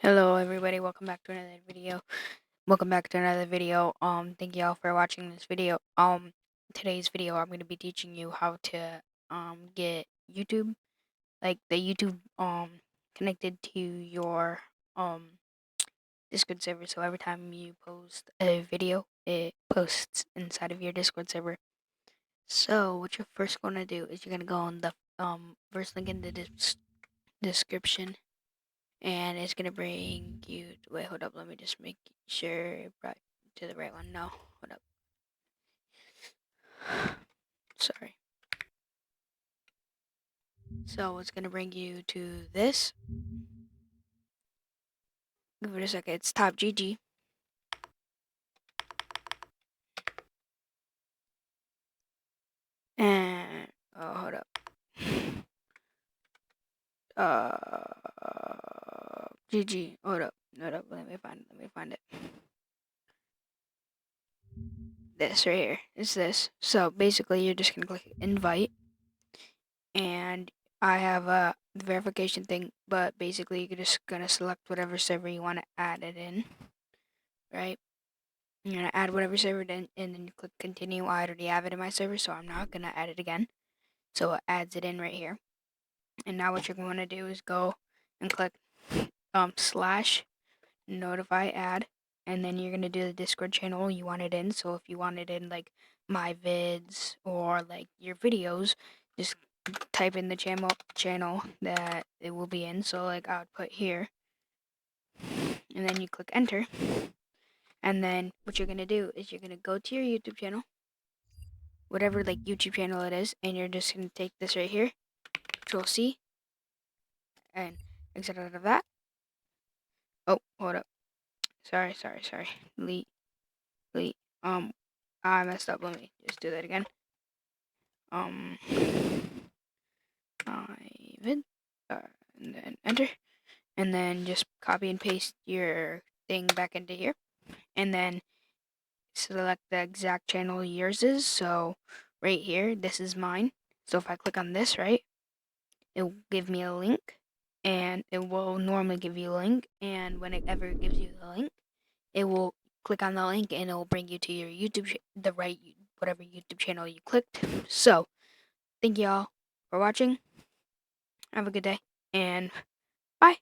Hello everybody, welcome back to another video. Thank y'all for watching this video. Today's video I'm gonna be teaching you how to get YouTube, like the YouTube connected to your Discord server. So every time you post a video, it posts inside of your Discord server. So what you're first gonna do is you're gonna go on the first link in the description. And it's gonna bring you. Wait, hold up. Let me just make sure it brought to the right one. No, hold up. Sorry. So it's gonna bring you to this. Give it a second. It's Top GG. And hold up. GG. Hold up. Let me find it. This right here. It's this. So basically, you're just gonna click invite, and I have a verification thing, but basically you're just gonna select whatever server you want to add it in, right? You're gonna add whatever server and then you click continue. I already have it in my server, so I'm not gonna add it again. So it adds it in right here. And now what you're going to do is go and click slash notify add, and then you're gonna do the Discord channel you want it in. So if you want it in like my vids or like your videos, just type in the channel that it will be in. So like I would put here, and then you click enter. And then what you're gonna do is you're gonna go to your YouTube channel, whatever like YouTube channel it is, and you're just gonna take this right here, Control C, and exit out of that. Oh, hold up. Sorry. Delete. I messed up. Let me just do that again. Vid, and then enter, and then just copy and paste your thing back into here, and then select the exact channel yours is. So right here, this is mine. So if I click on this, right, it will give me a link, and it will normally give you a link, and when it ever gives you the link, it will click on the link and it will bring you to your YouTube, whatever YouTube channel you clicked. So thank y'all for watching. Have a good day, and bye.